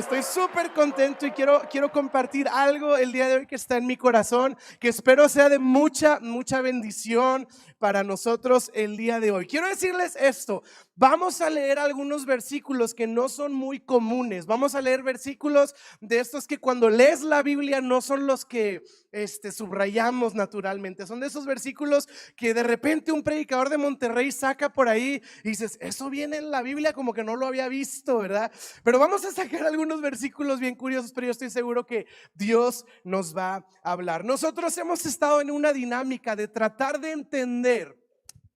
Estoy súper contento y quiero compartir algo el día de hoy que está en mi corazón, que espero sea de mucha bendición para nosotros el día de hoy. Quiero decirles esto, vamos a leer algunos versículos que no son muy comunes. Vamos a leer versículos de estos que cuando lees la Biblia no son los que subrayamos naturalmente. Son de esos versículos que de repente un predicador de Monterrey saca por ahí y dices, eso viene en la Biblia, como que no lo había visto, ¿verdad? Pero vamos a sacar algunos versículos bien curiosos, pero yo estoy seguro que Dios nos va a hablar. Nosotros hemos estado en una dinámica de tratar de entender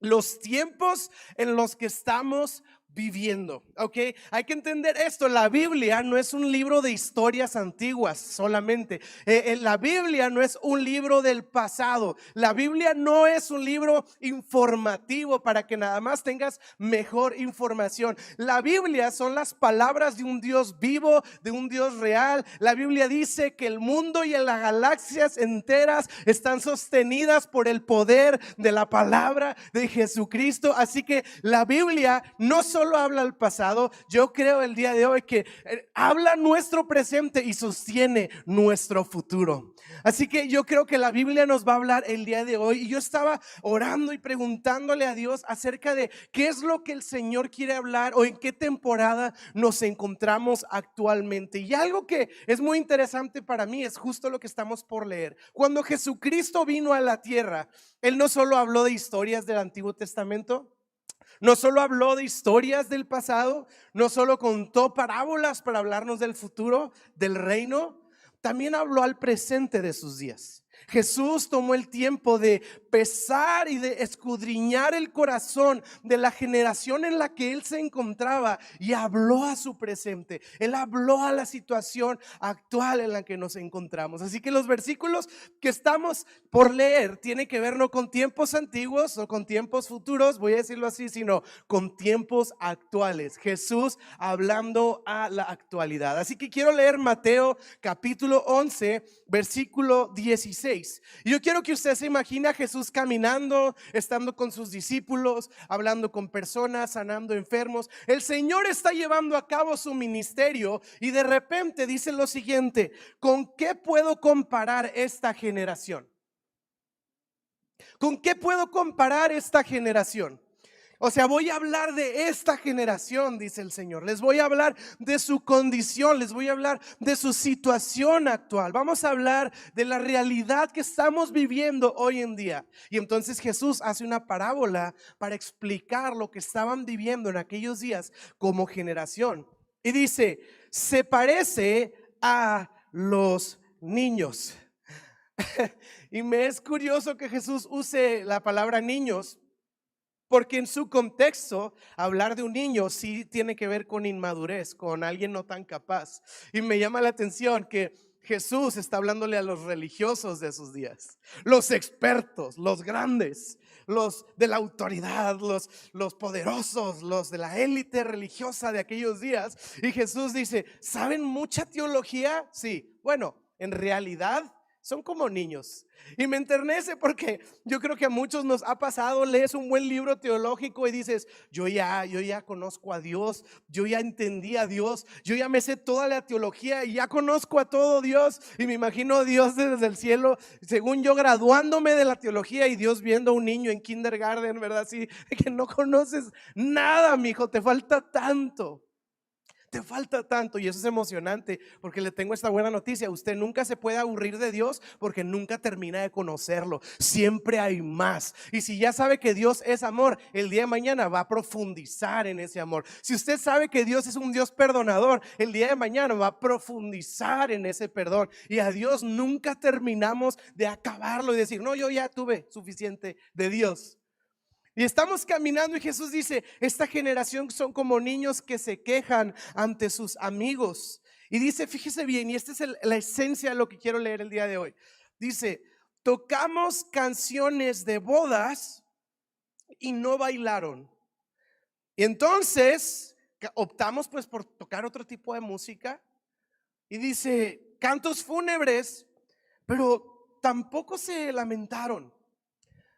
los tiempos en los que estamos viviendo, ¿ok? Hay que entender esto, la Biblia no es un libro de historias antiguas solamente, la Biblia no es un libro del pasado, la Biblia no es un libro informativo para que nada más tengas mejor información. La Biblia son las palabras de un Dios vivo, de un Dios real. La Biblia dice que el mundo y las galaxias enteras están sostenidas por el poder de la palabra de Jesucristo, así que la Biblia no solo habla al pasado, yo creo el día de hoy que habla nuestro presente y sostiene nuestro futuro. Así que yo creo que la Biblia nos va a hablar el día de hoy y yo estaba orando y preguntándole a Dios acerca de qué es lo que el Señor quiere hablar o en qué temporada nos encontramos actualmente. Y algo que es muy interesante para mí es justo lo que estamos por leer. Cuando Jesucristo vino a la tierra, Él no solo habló de historias del Antiguo Testamento, no solo habló de historias del pasado, no solo contó parábolas para hablarnos del futuro, del reino, también habló al presente de sus días. Jesús tomó el tiempo de pesar y de escudriñar el corazón de la generación en la que él se encontraba y habló a su presente. Él habló a la situación actual en la que nos encontramos. Así que los versículos que estamos por leer tienen que ver no con tiempos antiguos o con tiempos futuros, voy a decirlo así, sino con tiempos actuales. Jesús hablando a la actualidad. Así que quiero leer Mateo capítulo 11, versículo 16. Y yo quiero que usted se imagine a Jesús caminando, estando con sus discípulos, hablando con personas, sanando enfermos. El Señor está llevando a cabo su ministerio y de repente dice lo siguiente: ¿con qué puedo comparar esta generación? ¿Con qué puedo comparar esta generación? O sea, voy a hablar de esta generación, dice el Señor. Les voy a hablar de su condición, les voy a hablar de su situación actual. Vamos a hablar de la realidad que estamos viviendo hoy en día. Y entonces Jesús hace una parábola para explicar lo que estaban viviendo en aquellos días como generación. Y dice, se parece a los niños. Y me es curioso que Jesús use la palabra niños, porque en su contexto, hablar de un niño sí tiene que ver con inmadurez, con alguien no tan capaz. Y me llama la atención que Jesús está hablándole a los religiosos de esos días, los expertos, los grandes, los de la autoridad, los poderosos, los de la élite religiosa de aquellos días. Y Jesús dice, ¿saben mucha teología? Sí, bueno, en realidad son como niños. Y me enternece porque yo creo que a muchos nos ha pasado, lees un buen libro teológico y dices, yo ya conozco a Dios, yo ya entendí a Dios, yo ya me sé toda la teología y ya conozco a todo Dios. Y me imagino a Dios desde el cielo, según yo graduándome de la teología y Dios viendo a un niño en kindergarten, ¿verdad? Así que no conoces nada, mijo, te falta tanto. Te falta tanto y eso es emocionante porque le tengo esta buena noticia: usted nunca se puede aburrir de Dios porque nunca termina de conocerlo, siempre hay más. Y si ya sabe que Dios es amor, el día de mañana va a profundizar en ese amor. Si usted sabe que Dios es un Dios perdonador, el día de mañana va a profundizar en ese perdón. Y a Dios nunca terminamos de acabarlo y decir, no, yo ya tuve suficiente de Dios. Y estamos caminando y Jesús dice, esta generación son como niños que se quejan ante sus amigos. Y dice, fíjese bien, y esta es la esencia de lo que quiero leer el día de hoy. Dice, tocamos canciones de bodas y no bailaron. Y entonces optamos pues por tocar otro tipo de música. Y dice, cantos fúnebres, pero tampoco se lamentaron.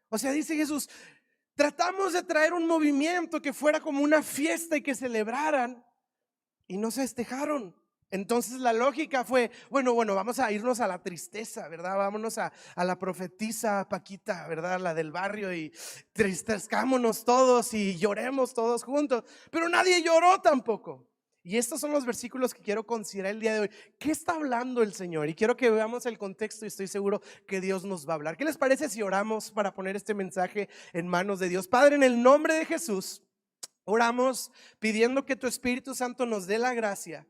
O sea, dice Jesús, tratamos de traer un movimiento que fuera como una fiesta y que celebraran y no se festejaron. Entonces la lógica fue, bueno, vamos a irnos a la tristeza, ¿verdad? Vámonos a la profetisa Paquita, ¿verdad? La del barrio, y tristezcámonos todos y lloremos todos juntos. Pero nadie lloró tampoco. Y estos son los versículos que quiero considerar el día de hoy. ¿Qué está hablando el Señor? Y quiero que veamos el contexto, y estoy seguro que Dios nos va a hablar. ¿Qué les parece si oramos para poner este mensaje en manos de Dios? Padre, en el nombre de Jesús, oramos pidiendo que tu Espíritu Santo nos dé la gracia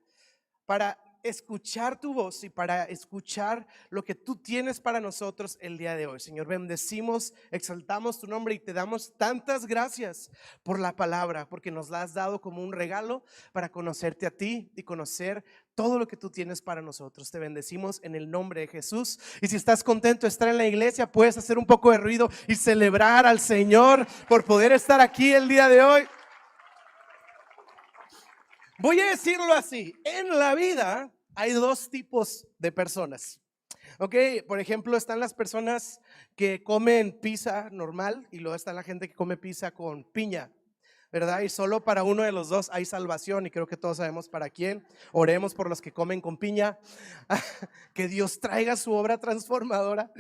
para escuchar tu voz y para escuchar lo que tú tienes para nosotros el día de hoy. Señor, bendecimos, exaltamos tu nombre y te damos tantas gracias por la palabra, porque nos la has dado como un regalo para conocerte a ti y conocer todo lo que tú tienes para nosotros. Te bendecimos en el nombre de Jesús. Y si estás contento de estar en la iglesia, puedes hacer un poco de ruido y celebrar al Señor por poder estar aquí el día de hoy. Voy a decirlo así, en la vida hay dos tipos de personas, ¿ok? Por ejemplo, están las personas que comen pizza normal y luego está la gente que come pizza con piña, ¿verdad? Y solo para uno de los dos hay salvación, y creo que todos sabemos para quién. Oremos por los que comen con piña, que Dios traiga su obra transformadora.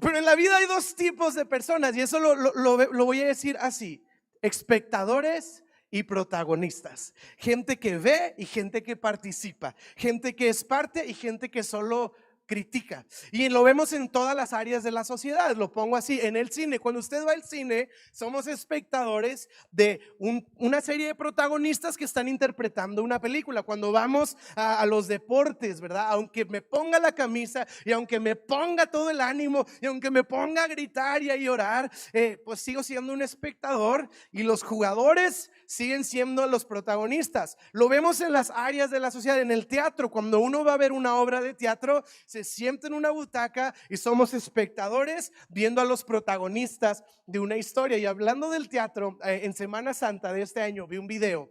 Pero en la vida hay dos tipos de personas, y eso lo voy a decir así: espectadores y protagonistas. Gente que ve y gente que participa. Gente que es parte y gente que solo critica. Y lo vemos en todas las áreas de la sociedad. Lo pongo así: en el cine, cuando usted va al cine, somos espectadores de una serie de protagonistas que están interpretando una película. Cuando vamos a los deportes, ¿verdad? Aunque me ponga la camisa y aunque me ponga todo el ánimo y aunque me ponga a gritar y a llorar, pues sigo siendo un espectador, y los jugadores siguen siendo los protagonistas. Lo vemos en las áreas de la sociedad. En el teatro, cuando uno va a ver una obra de teatro, se sienta en una butaca y somos espectadores viendo a los protagonistas de una historia. Y hablando del teatro, en Semana Santa de este año vi un video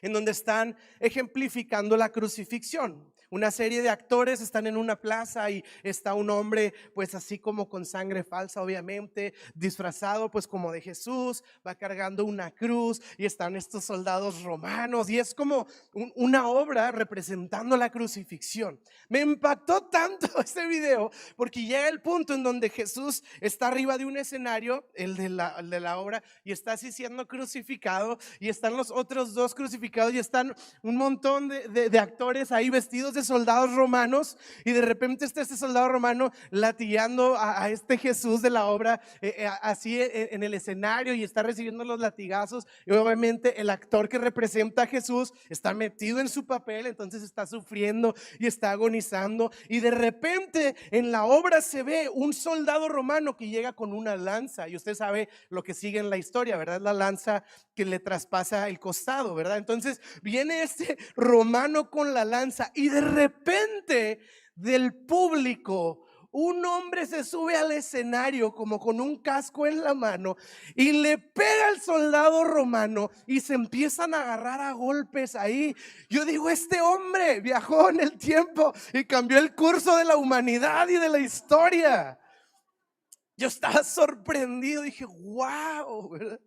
en donde están ejemplificando la crucifixión. Una serie de actores están en una plaza y está un hombre, pues así como con sangre falsa, obviamente, disfrazado pues como de Jesús, va cargando una cruz, y están estos soldados romanos, y es como una obra representando la crucifixión. Me impactó tanto este video porque llega el punto en donde Jesús está arriba de un escenario, el de la obra, y está así siendo crucificado, y están los otros dos crucificados, y están un montón de actores ahí vestidos de soldados romanos, y de repente está este soldado romano latigando a este Jesús de la obra, así en el escenario, y está recibiendo los latigazos, y obviamente el actor que representa a Jesús está metido en su papel, entonces está sufriendo y está agonizando, y de repente en la obra se ve un soldado romano que llega con una lanza, y usted sabe lo que sigue en la historia, ¿verdad? La lanza que le traspasa el costado, ¿verdad? Entonces viene este romano con la lanza, y de repente del público un hombre se sube al escenario como con un casco en la mano y le pega al soldado romano, y se empiezan a agarrar a golpes ahí. Yo digo, este hombre viajó en el tiempo y cambió el curso de la humanidad y de la historia. Yo estaba sorprendido, dije, wow, ¿verdad?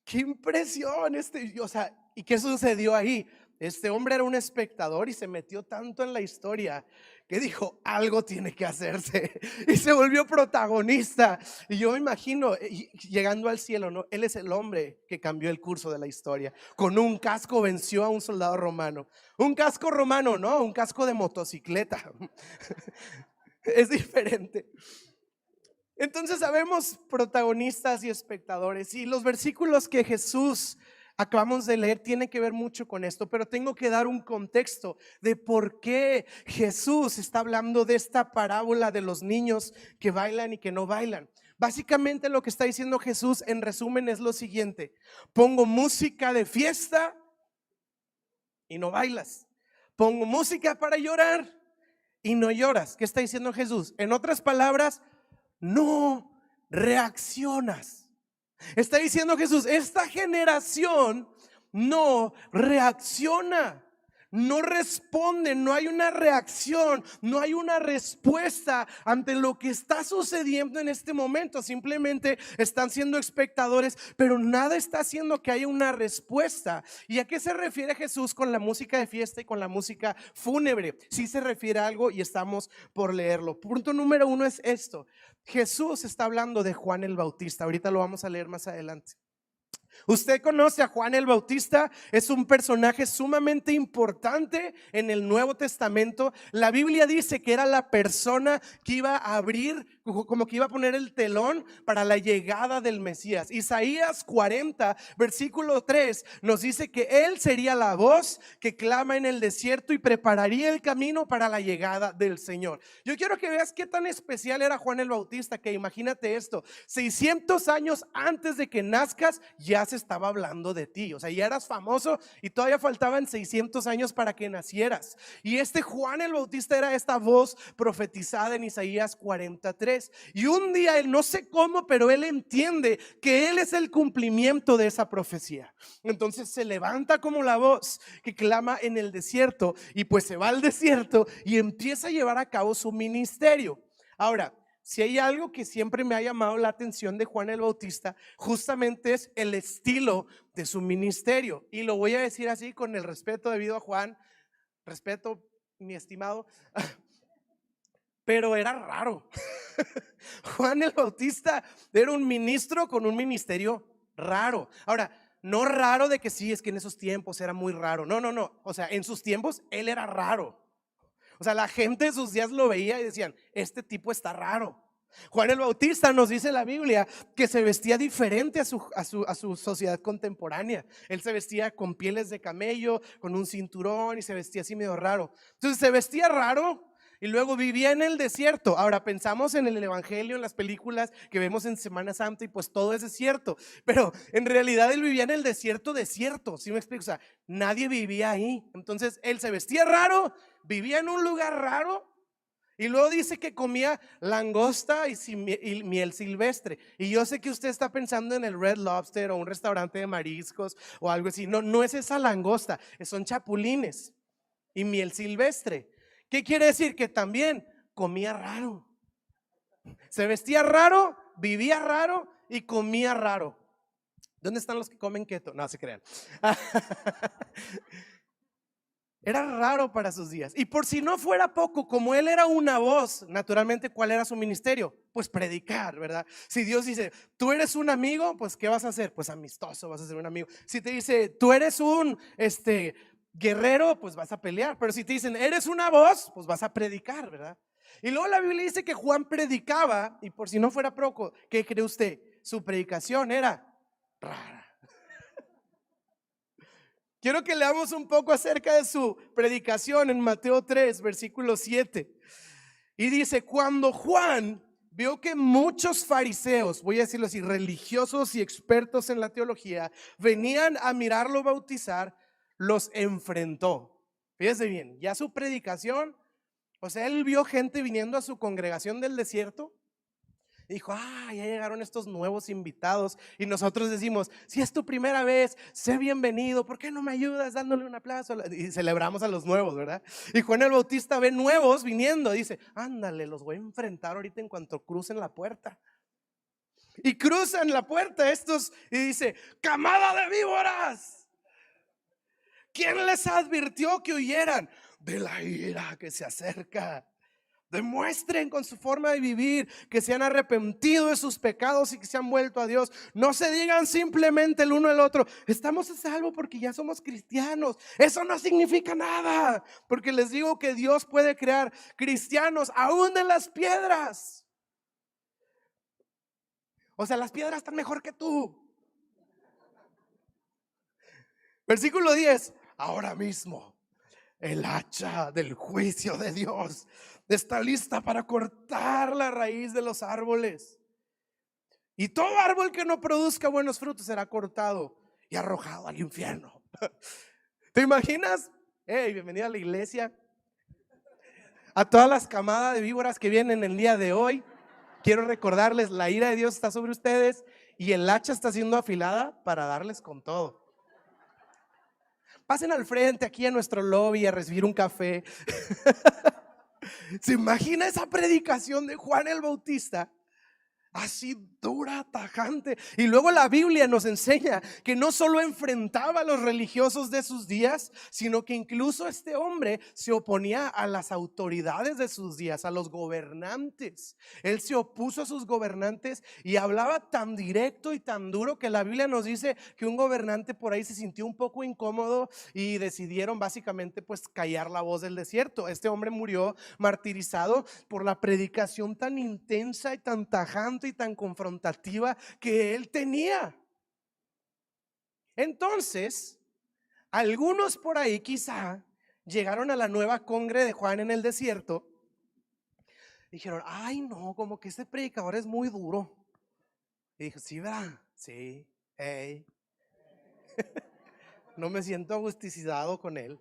Qué impresión o sea, ¿y qué sucedió ahí? Este hombre era un espectador y se metió tanto en la historia que dijo, algo tiene que hacerse, y se volvió protagonista. Y yo me imagino llegando al cielo, ¿no? Él es el hombre que cambió el curso de la historia. Con un casco venció a un soldado romano. Un casco romano, no, un casco de motocicleta. Es diferente. Entonces sabemos protagonistas y espectadores, y los versículos que Jesús acabamos de leer tienen que ver mucho con esto, pero tengo que dar un contexto de por qué Jesús está hablando de esta parábola de los niños que bailan y que no bailan. Básicamente lo que está diciendo Jesús en resumen es lo siguiente: pongo música de fiesta y no bailas, pongo música para llorar y no lloras. ¿Qué está diciendo Jesús? En otras palabras, no reaccionas. Está diciendo Jesús, esta generación no reacciona, no responden, no hay una reacción, no hay una respuesta ante lo que está sucediendo en este momento. Simplemente están siendo espectadores, pero nada está haciendo que haya una respuesta. ¿Y a qué se refiere Jesús con la música de fiesta y con la música fúnebre? Sí se refiere a algo y estamos por leerlo. Punto número 1 es esto: Jesús está hablando de Juan el Bautista. Ahorita lo vamos a leer más adelante. Usted conoce a Juan el Bautista, es un personaje sumamente importante en el Nuevo Testamento. La Biblia dice que era la persona que iba a abrir, como que iba a poner el telón para la llegada del Mesías. Isaías 40, versículo 3 nos dice que él sería la voz que clama en el desierto y prepararía el camino para la llegada del Señor. Yo quiero que veas qué tan especial era Juan el Bautista, que imagínate esto: 600 años antes de que nazcas ya se estaba hablando de ti. O sea, ya eras famoso y todavía faltaban 600 años para que nacieras. Y este Juan el Bautista era esta voz profetizada en Isaías 43. Y un día él, no sé cómo, pero él entiende que él es el cumplimiento de esa profecía. Entonces se levanta como la voz que clama en el desierto, y pues se va al desierto y empieza a llevar a cabo su ministerio. Ahora, si hay algo que siempre me ha llamado la atención de Juan el Bautista, justamente es el estilo de su ministerio. Y lo voy a decir así con el respeto debido a Juan. Respeto, mi estimado, pero era raro. Juan el Bautista era un ministro con un ministerio raro. Ahora, no raro de que sí, es que en esos tiempos era muy raro. No, no, no. O sea, en sus tiempos él era raro. O sea, la gente de sus días lo veía y decían: este tipo está raro. Juan el Bautista, nos dice la Biblia, que se vestía diferente a su sociedad contemporánea. Él se vestía con pieles de camello, con un cinturón, y se vestía así medio raro. Entonces se vestía raro y luego vivía en el desierto. Ahora pensamos en el evangelio, en las películas que vemos en Semana Santa, y pues todo es desierto, pero en realidad él vivía en el desierto, ¿sí me explico? O sea, nadie vivía ahí. Entonces él se vestía raro, vivía en un lugar raro, y luego dice que comía langosta y miel silvestre. Y yo sé que usted está pensando en el Red Lobster o un restaurante de mariscos o algo así. No, no es esa langosta, son chapulines y miel silvestre. ¿Qué quiere decir? Que también comía raro. Se vestía raro, vivía raro y comía raro. ¿Dónde están los que comen keto? No se crean. Era raro para sus días. Y por si no fuera poco, como él era una voz, naturalmente, ¿cuál era su ministerio? Pues predicar, ¿verdad? Si Dios dice: tú eres un amigo, pues ¿qué vas a hacer? Pues amistoso, vas a ser un amigo. Si te dice: tú eres un guerrero, pues vas a pelear. Pero si te dicen: eres una voz, pues vas a predicar, ¿verdad? Y luego la Biblia dice que Juan predicaba, y por si no fuera poco, ¿qué cree usted? Su predicación era rara. Quiero que leamos un poco acerca de su predicación en Mateo 3, versículo 7. Y dice: cuando Juan vio que muchos fariseos, voy a decirlo así, religiosos y expertos en la teología, venían a mirarlo bautizar, los enfrentó. Fíjese bien, ya su predicación, o sea, él vio gente viniendo a su congregación del desierto. Dijo: ya llegaron estos nuevos invitados. Y nosotros decimos: si es tu primera vez, sé bienvenido, ¿por qué no me ayudas dándole un aplauso? Y celebramos a los nuevos, ¿verdad? Y Juan el Bautista ve nuevos viniendo, dice: ándale, los voy a enfrentar ahorita en cuanto crucen la puerta. Y cruzan la puerta estos y dice: camada de víboras, ¿quién les advirtió que huyeran de la ira que se acerca? Demuestren con su forma de vivir que se han arrepentido de sus pecados y que se han vuelto a Dios. No se digan simplemente el uno al otro: estamos a salvo porque ya somos cristianos. Eso no significa nada, porque les digo que Dios puede crear cristianos aún de las piedras. O sea, las piedras están mejor que tú. Versículo 10: ahora mismo el hacha del juicio de Dios está lista para cortar la raíz de los árboles, y todo árbol que no produzca buenos frutos será cortado y arrojado al infierno. ¿Te imaginas? Hey, bienvenida a la iglesia. A todas las camadas de víboras que vienen el día de hoy, quiero recordarles: la ira de Dios está sobre ustedes y el hacha está siendo afilada para darles con todo. pasen al frente aquí a nuestro lobby a recibir un café. ¿Se imagina esa predicación de Juan el Bautista? Así dura, tajante. Y luego la Biblia nos enseña que no solo enfrentaba a los religiosos de sus días, sino que incluso este hombre se oponía a las autoridades de sus días, a los gobernantes. Él se opuso a sus gobernantes y hablaba tan directo y tan duro que la Biblia nos dice que un gobernante por ahí se sintió un poco incómodo y decidieron básicamente pues callar la voz del desierto. Este hombre murió martirizado por la predicación tan intensa y tan tajante y tan confrontativa que él tenía. Entonces, algunos por ahí quizá llegaron a la nueva congre de Juan en el desierto. Dijeron, ay no, como que este predicador es muy duro. Y dijo, sí, ¿verdad? Sí, hey. No me siento agusticidado con él.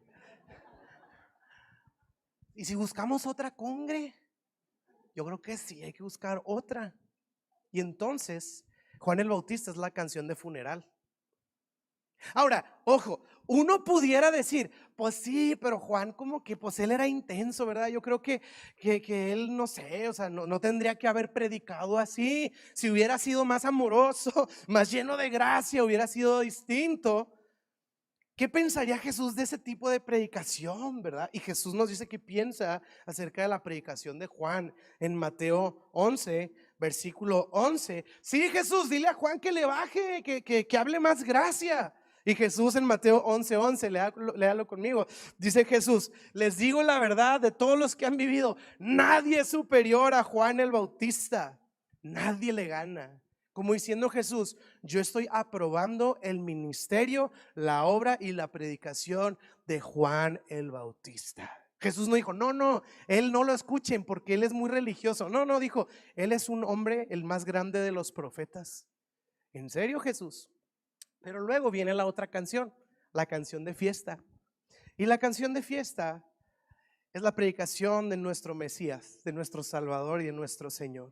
¿Y si buscamos otra congre? Yo creo que sí, hay que buscar otra. Y entonces Juan el Bautista es la canción de funeral. Ahora, ojo, uno pudiera decir, pues sí, pero Juan como que pues él era intenso, ¿verdad? Yo creo que él, no sé, o sea, no tendría que haber predicado así. Si hubiera sido más amoroso, más lleno de gracia, hubiera sido distinto. ¿Qué pensaría Jesús de ese tipo de predicación, verdad? Y Jesús nos dice qué piensa acerca de la predicación de Juan en Mateo 11, versículo 11. Sí, Jesús, dile a Juan que le baje, que hable más gracia. Y Jesús en Mateo 11, 11, léalo conmigo. Dice Jesús, les digo la verdad, de todos los que han vivido, nadie es superior a Juan el Bautista. Nadie le gana. Como diciendo Jesús, yo estoy aprobando el ministerio, la obra y la predicación de Juan el Bautista. Jesús no dijo, no, él no lo escuchen porque él es muy religioso. No, dijo, él es un hombre, el más grande de los profetas. ¿En serio, Jesús? Pero luego viene la otra canción, la canción de fiesta. Y la canción de fiesta es la predicación de nuestro Mesías, de nuestro Salvador y de nuestro Señor.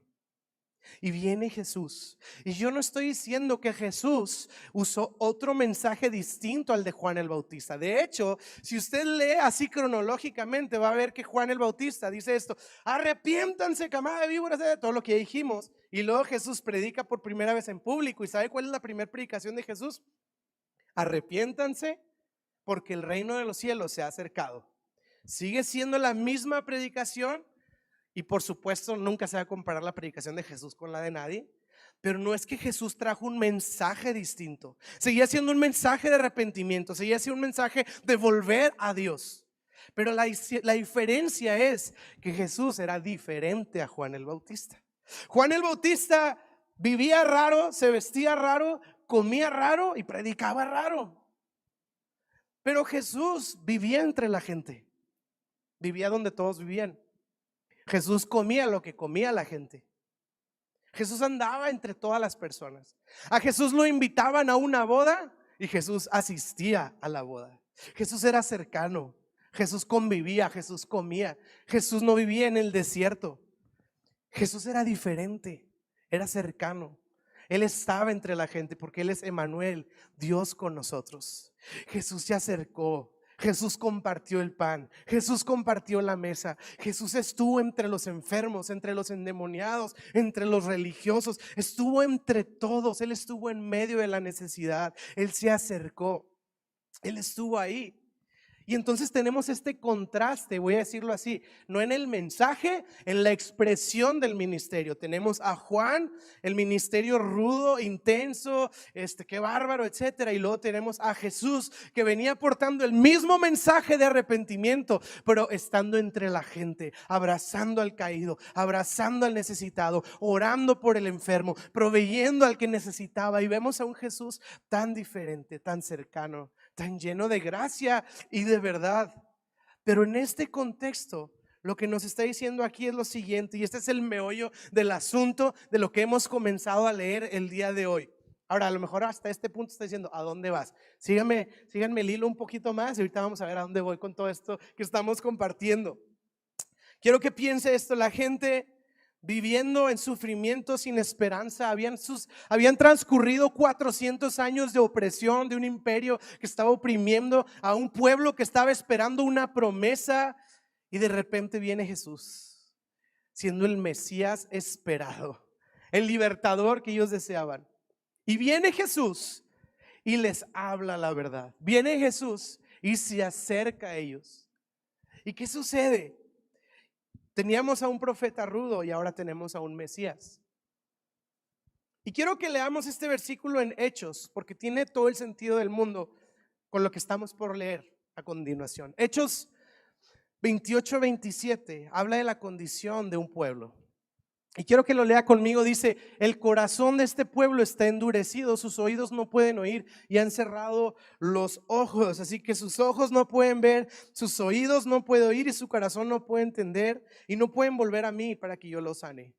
Y viene Jesús. Y yo no estoy diciendo que Jesús usó otro mensaje distinto al de Juan el Bautista. De hecho, si usted lee así cronológicamente, va a ver que Juan el Bautista dice esto: arrepiéntanse, camada de víboras, de todo lo que dijimos. Y luego Jesús predica por primera vez en público. ¿Y sabe cuál es la primera predicación de Jesús? Arrepiéntanse porque el reino de los cielos se ha acercado. Sigue siendo la misma predicación. Y por supuesto nunca se va a comparar la predicación de Jesús con la de nadie. Pero no es que Jesús trajo un mensaje distinto. Seguía siendo un mensaje de arrepentimiento, seguía siendo un mensaje de volver a Dios. Pero la diferencia es que Jesús era diferente a Juan el Bautista. Juan el Bautista vivía raro, se vestía raro, comía raro y predicaba raro. Pero Jesús vivía entre la gente, vivía donde todos vivían. Jesús comía lo que comía la gente. Jesús andaba entre todas las personas. A Jesús lo invitaban a una boda y Jesús asistía a la boda. Jesús era cercano. Jesús convivía, Jesús comía. Jesús no vivía en el desierto. Jesús era diferente, era cercano. Él estaba entre la gente porque Él es Emmanuel, Dios con nosotros. Jesús se acercó. Jesús compartió el pan, Jesús compartió la mesa, Jesús estuvo entre los enfermos, entre los endemoniados, entre los religiosos, estuvo entre todos, Él estuvo en medio de la necesidad, Él se acercó, Él estuvo ahí. Y entonces tenemos este contraste, voy a decirlo así, no en el mensaje, en la expresión del ministerio. Tenemos a Juan, el ministerio rudo, intenso, qué bárbaro, etcétera. Y luego tenemos a Jesús, que venía portando el mismo mensaje de arrepentimiento, pero estando entre la gente, abrazando al caído, abrazando al necesitado, orando por el enfermo, proveyendo al que necesitaba. Y vemos a un Jesús tan diferente, tan cercano, tan lleno de gracia y de verdad. Pero en este contexto, lo que nos está diciendo aquí es lo siguiente, y este es el meollo del asunto de lo que hemos comenzado a leer el día de hoy. Ahora, a lo mejor hasta este punto está diciendo, ¿a dónde vas? Síganme el hilo un poquito más y ahorita vamos a ver a dónde voy con todo esto que estamos compartiendo. Quiero que piense esto, la gente viviendo en sufrimiento sin esperanza. Habían transcurrido 400 años de opresión de un imperio que estaba oprimiendo a un pueblo que estaba esperando una promesa, y de repente viene Jesús, siendo el Mesías esperado, el libertador que ellos deseaban. Y viene Jesús y les habla la verdad. Viene Jesús y se acerca a ellos. ¿Y qué sucede? Teníamos a un profeta rudo y ahora tenemos a un Mesías. Y quiero que leamos este versículo en Hechos, porque tiene todo el sentido del mundo con lo que estamos por leer a continuación. Hechos 28-27 habla de la condición de un pueblo. Y quiero que lo lea conmigo. Dice: el corazón de este pueblo está endurecido, sus oídos no pueden oír y han cerrado los ojos. Así que sus ojos no pueden ver, sus oídos no pueden oír y su corazón no puede entender, y no pueden volver a mí para que yo los sane.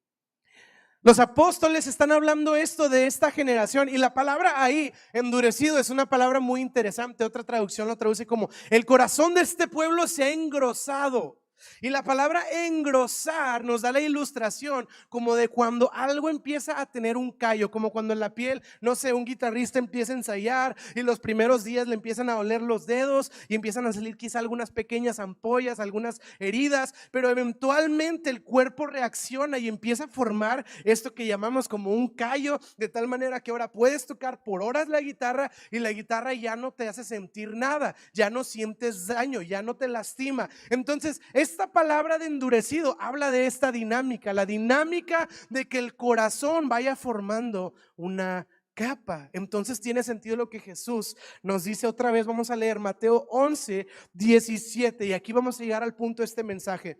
Los apóstoles están hablando esto de esta generación, y la palabra ahí, endurecido, es una palabra muy interesante. Otra traducción lo traduce como: el corazón de este pueblo se ha engrosado. Y la palabra engrosar nos da la ilustración como de cuando algo empieza a tener un callo, como cuando en la piel, no sé, un guitarrista empieza a ensayar y los primeros días le empiezan a doler los dedos y empiezan a salir quizá algunas pequeñas ampollas, algunas heridas, pero eventualmente el cuerpo reacciona y empieza a formar esto que llamamos como un callo, de tal manera que ahora puedes tocar por horas la guitarra y la guitarra ya no te hace sentir nada, ya no sientes daño, ya no te lastima. Entonces esta palabra de endurecido habla de esta dinámica, la dinámica de que el corazón vaya formando una capa. Entonces tiene sentido lo que Jesús nos dice otra vez. Vamos a leer Mateo 11-17 y aquí vamos a llegar al punto de este mensaje.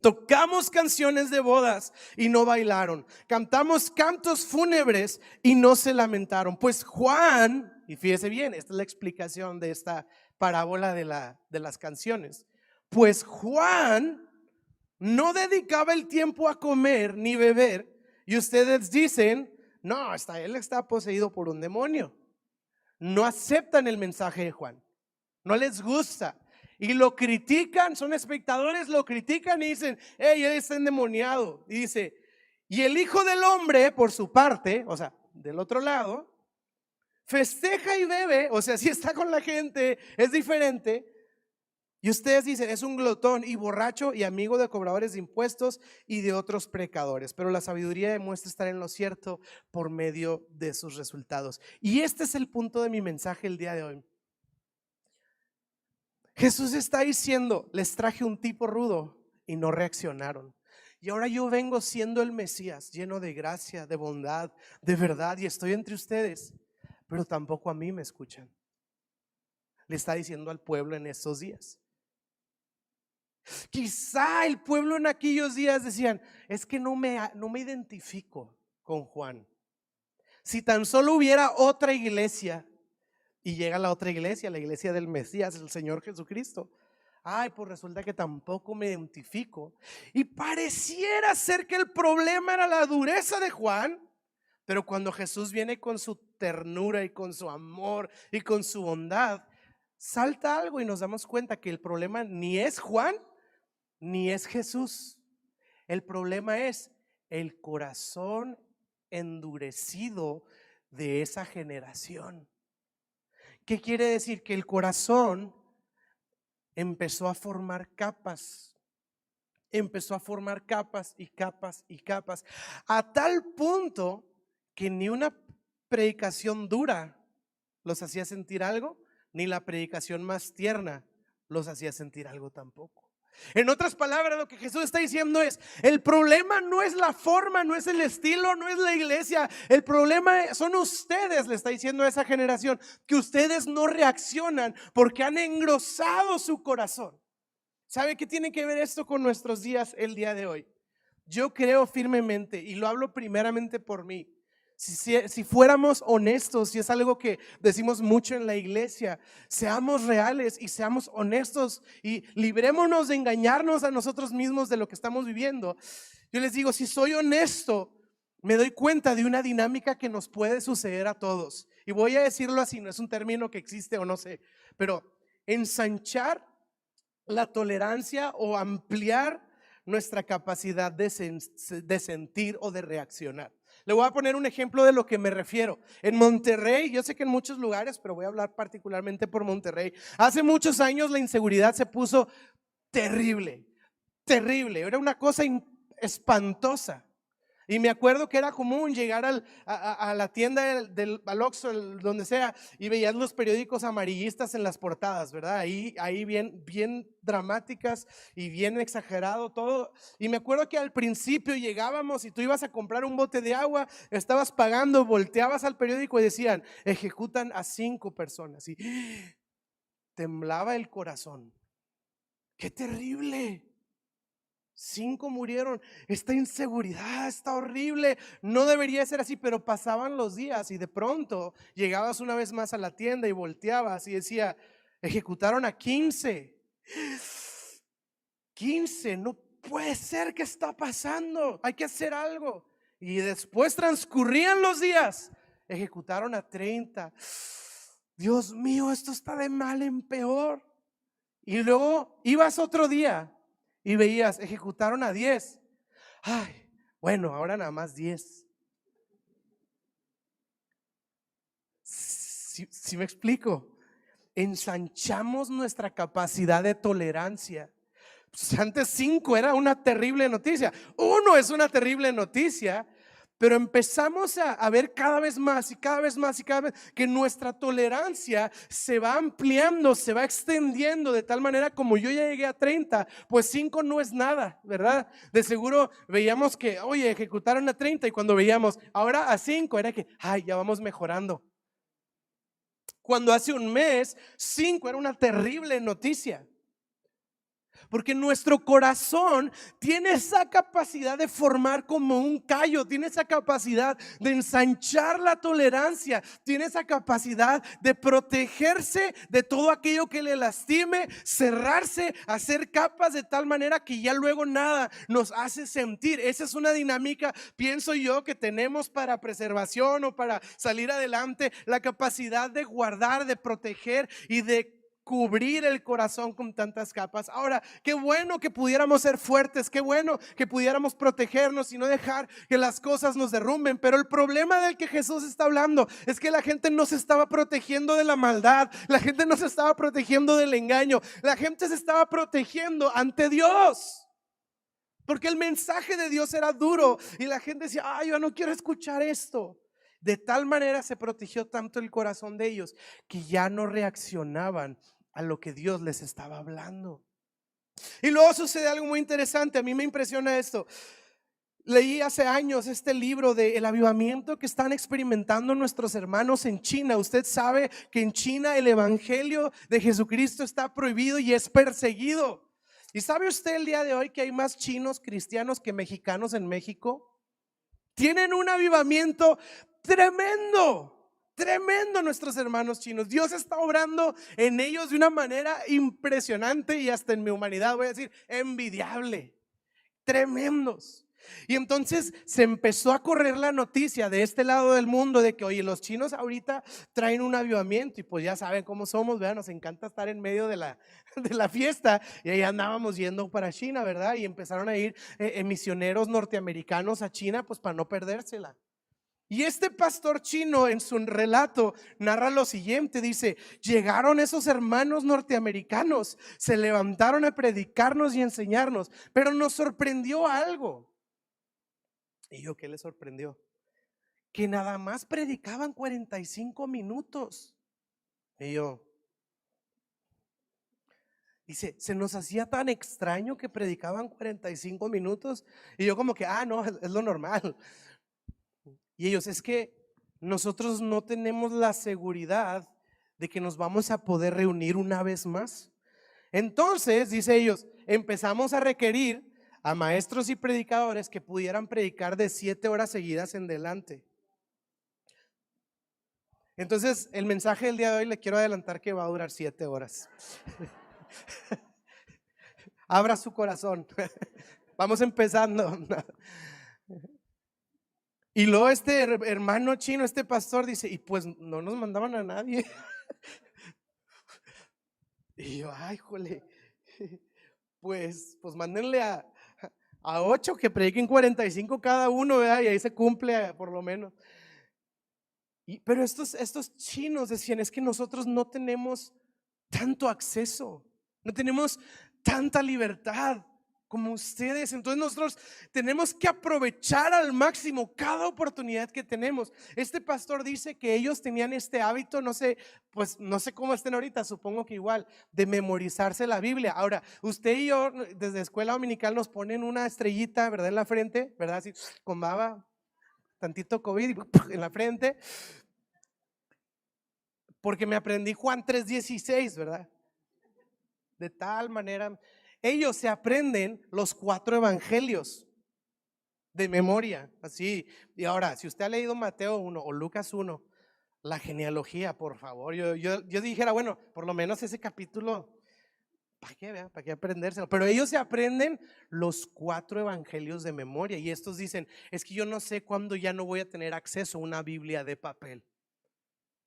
Tocamos canciones de bodas y no bailaron, cantamos cantos fúnebres y no se lamentaron. Pues Juan, y fíjese bien, esta es la explicación de esta parábola de las canciones. Pues Juan no dedicaba el tiempo a comer ni beber, y ustedes dicen: no, él está poseído por un demonio. No aceptan el mensaje de Juan, no les gusta y lo critican. Son espectadores, lo critican y dicen: hey, él está endemoniado. Y dice: y el Hijo del Hombre, por su parte, o sea, del otro lado, festeja y bebe, o sea, si está con la gente es diferente. Y ustedes dicen: es un glotón y borracho y amigo de cobradores de impuestos y de otros pecadores. Pero la sabiduría demuestra estar en lo cierto por medio de sus resultados. Y este es el punto de mi mensaje el día de hoy. Jesús está diciendo: les traje un tipo rudo y no reaccionaron. Y ahora yo vengo siendo el Mesías, lleno de gracia, de bondad, de verdad, y estoy entre ustedes, pero tampoco a mí me escuchan. Le está diciendo al pueblo en estos días. Quizá el pueblo en aquellos días decían: es que no me identifico con Juan. Si tan solo hubiera otra iglesia. Y llega la otra iglesia, la iglesia del Mesías, el Señor Jesucristo. Ay, pues resulta que tampoco me identifico. Y pareciera ser que el problema era la dureza de Juan. Pero cuando Jesús viene con su ternura y con su amor y con su bondad, salta algo y nos damos cuenta que el problema ni es Juan ni es Jesús. El problema es el corazón endurecido de esa generación. ¿Qué quiere decir? Que el corazón empezó a formar capas. Empezó a formar capas y capas y capas, a tal punto que ni una predicación dura los hacía sentir algo, ni la predicación más tierna los hacía sentir algo tampoco. En otras palabras, lo que Jesús está diciendo es: el problema no es la forma, no es el estilo, no es la iglesia. El problema son ustedes, le está diciendo a esa generación, que ustedes no reaccionan porque han engrosado su corazón. ¿Sabe qué tiene que ver esto con nuestros días el día de hoy? Yo creo firmemente, y lo hablo primeramente por mí, si fuéramos honestos, y es algo que decimos mucho en la iglesia, seamos reales y seamos honestos y librémonos de engañarnos a nosotros mismos de lo que estamos viviendo. Yo les digo, si soy honesto, me doy cuenta de una dinámica que nos puede suceder a todos. Y voy a decirlo así, no es un término que existe o no sé, pero ensanchar la tolerancia o ampliar nuestra capacidad de sentir o de reaccionar. Le voy a poner un ejemplo de lo que me refiero. En Monterrey, yo sé que en muchos lugares, pero voy a hablar particularmente por Monterrey. Hace muchos años la inseguridad se puso terrible, terrible. Era una cosa espantosa. Y me acuerdo que era común llegar a la tienda al Oxxo, donde sea, y veías los periódicos amarillistas en las portadas, ¿verdad? Ahí bien dramáticas y bien exagerado todo. Y me acuerdo que al principio llegábamos y tú ibas a comprar un bote de agua, estabas pagando, volteabas al periódico y decían, ejecutan a 5 personas. Y temblaba el corazón. ¡Qué terrible! 5 murieron. Esta inseguridad está horrible. No debería ser así, pero pasaban los días y de pronto llegabas una vez más a la tienda y volteabas y decía, ejecutaron a 15. 15, no puede ser. ¿Qué está pasando? Hay que hacer algo. Y después transcurrían los días, ejecutaron a 30. Dios mío, esto está de mal en peor. Y luego ibas otro día y veías, ejecutaron a 10. Ay, bueno, ahora nada más 10. Si me explico, ensanchamos nuestra capacidad de tolerancia. Pues antes 5 era una terrible noticia, 1 es una terrible noticia, pero empezamos a ver cada vez más y cada vez más y cada vez que nuestra tolerancia se va ampliando, se va extendiendo de tal manera como yo ya llegué a 30, pues 5 no es nada, ¿verdad? De seguro veíamos que, oye, ejecutaron a 30 y cuando veíamos ahora a 5 era que, ay, ya vamos mejorando. Cuando hace un mes 5 era una terrible noticia. Porque nuestro corazón tiene esa capacidad de formar como un callo, tiene esa capacidad de ensanchar la tolerancia, tiene esa capacidad de protegerse de todo aquello que le lastime, cerrarse, hacer capas de tal manera que ya luego nada nos hace sentir. Esa es una dinámica, pienso yo, que tenemos para preservación o para salir adelante, la capacidad de guardar, de proteger y de cubrir el corazón con tantas capas. Ahora, qué bueno que pudiéramos ser fuertes, qué bueno que pudiéramos protegernos y no dejar que las cosas nos derrumben, pero el problema del que Jesús está hablando es que la gente no se estaba protegiendo de la maldad, la gente no se estaba protegiendo del engaño, la gente se estaba protegiendo ante Dios. Porque el mensaje de Dios era duro y la gente decía, ay, yo no quiero escuchar esto. De tal manera se protegió tanto el corazón de ellos que ya no reaccionaban a lo que Dios les estaba hablando. Y luego sucede algo muy interesante. A mí me impresiona esto. Leí hace años este libro de el avivamiento que están experimentando nuestros hermanos en China. Usted sabe que en China el evangelio de Jesucristo está prohibido y es perseguido. ¿Y sabe usted el día de hoy que hay más chinos cristianos que mexicanos en México? Tienen un avivamiento tremendo. Tremendo nuestros hermanos chinos. Dios está obrando en ellos de una manera impresionante y hasta en mi humanidad voy a decir envidiable. Tremendos. Y entonces se empezó a correr la noticia de este lado del mundo de que, oye, los chinos ahorita traen un avivamiento y pues ya saben cómo somos, ¿verdad? Nos encanta estar en medio de la fiesta y ahí andábamos yendo para China, ¿verdad? Y empezaron a ir misioneros norteamericanos a China pues para no perdérsela. Y este pastor chino en su relato narra lo siguiente, dice, llegaron esos hermanos norteamericanos, se levantaron a predicarnos y enseñarnos, pero nos sorprendió algo. ¿Y yo qué les sorprendió? Que nada más predicaban 45 minutos. Y yo, dice, se nos hacía tan extraño que predicaban 45 minutos. Y yo como que, no, es lo normal. Y ellos, es que nosotros no tenemos la seguridad de que nos vamos a poder reunir una vez más. Entonces, dice ellos, empezamos a requerir a maestros y predicadores que pudieran predicar de 7 horas seguidas en delante. Entonces, el mensaje del día de hoy le quiero adelantar que va a durar 7 horas. Abra su corazón. Vamos empezando. Y luego este hermano chino, este pastor dice, y pues no nos mandaban a nadie. Y yo, ay, jole, pues mándenle a A 8 que prediquen 45 cada uno, ¿verdad? Y ahí se cumple por lo menos. Pero estos chinos decían, es que nosotros no tenemos tanto acceso, no tenemos tanta libertad como ustedes. Entonces nosotros tenemos que aprovechar al máximo cada oportunidad que tenemos. Este pastor dice que ellos tenían este hábito, no sé, pues no sé cómo estén ahorita, supongo que igual, de memorizarse la Biblia. Ahora, usted y yo desde escuela dominical nos ponen una estrellita, ¿verdad? En la frente, ¿verdad? Así con baba, tantito COVID en la frente, porque me aprendí Juan 3:16, ¿verdad? De tal manera, ellos se aprenden los 4 evangelios de memoria, así. Y ahora, si usted ha leído Mateo 1 o Lucas 1, la genealogía, por favor, yo dijera, bueno, por lo menos ese capítulo, ¿para qué, vea? ¿Para qué aprendérselo? Pero ellos se aprenden los 4 evangelios de memoria y estos dicen, es que yo no sé cuándo ya no voy a tener acceso a una Biblia de papel.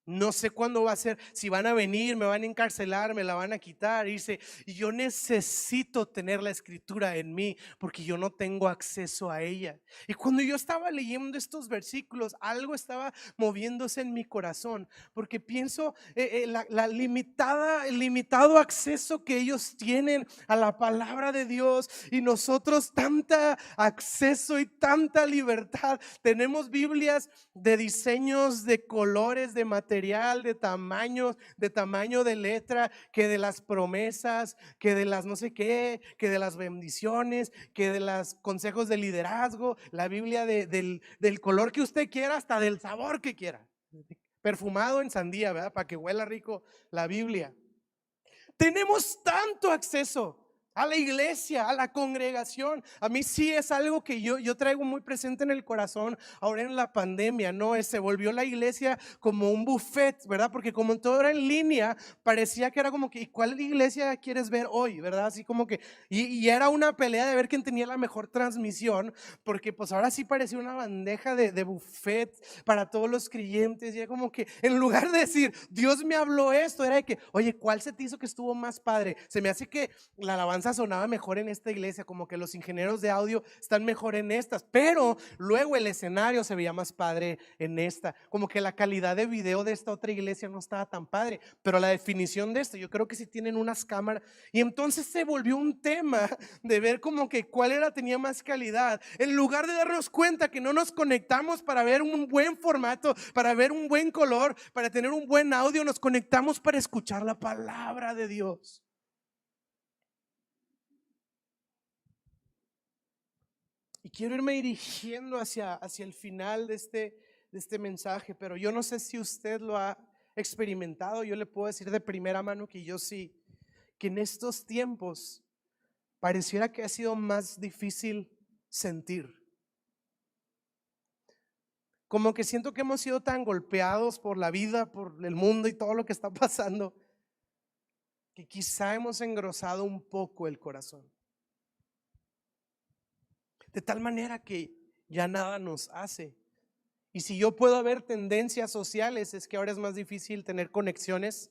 No sé cuándo va a ser, si van a venir, me van a encarcelar, me la van a quitar. Dice, y yo necesito tener la escritura en mí porque yo no tengo acceso a ella. Y cuando yo estaba leyendo estos versículos, algo estaba moviéndose en mi corazón, porque pienso el limitado acceso que ellos tienen a la palabra de Dios y nosotros tanta acceso y tanta libertad. Tenemos Biblias de diseños, de colores, de material, de tamaño de letra, que de las promesas, que de las no sé qué, que de las bendiciones, que de los consejos de liderazgo, la Biblia del color que usted quiera, hasta del sabor que quiera, perfumado en sandía, ¿verdad? Para que huela rico la Biblia. Tenemos tanto acceso a la iglesia, a la congregación. A mí sí es algo que yo traigo muy presente en el corazón ahora en la pandemia, ¿no? Se volvió la iglesia como un buffet, ¿verdad? Porque como todo era en línea, parecía que era como que, ¿y cuál iglesia quieres ver hoy? ¿Verdad? Así como que, y era una pelea de ver quién tenía la mejor transmisión, porque pues ahora sí parecía una bandeja de buffet para todos los creyentes. Y era como que en lugar de decir, Dios me habló esto, era de que, oye, ¿cuál se te hizo que estuvo más padre? Se me hace que la alabanza sonaba mejor en esta iglesia, como que los ingenieros de audio están mejor en estas, pero luego el escenario se veía más padre en esta, como que la calidad de video de esta otra iglesia no estaba tan padre, pero la definición de esto, yo creo que sí tienen unas cámaras, y entonces se volvió un tema de ver como que cuál tenía más calidad, en lugar de darnos cuenta que no nos conectamos para ver un buen formato, para ver un buen color, para tener un buen audio, nos conectamos para escuchar la palabra de Dios. Y quiero irme dirigiendo hacia el final de este mensaje, pero yo no sé si usted lo ha experimentado. Yo le puedo decir de primera mano que yo sí, que en estos tiempos pareciera que ha sido más difícil sentir. Como que siento que hemos sido tan golpeados por la vida, por el mundo y todo lo que está pasando, que quizá hemos engrosado un poco el corazón. De tal manera que ya nada nos hace. Y si yo puedo ver tendencias sociales, es que ahora es más difícil tener conexiones,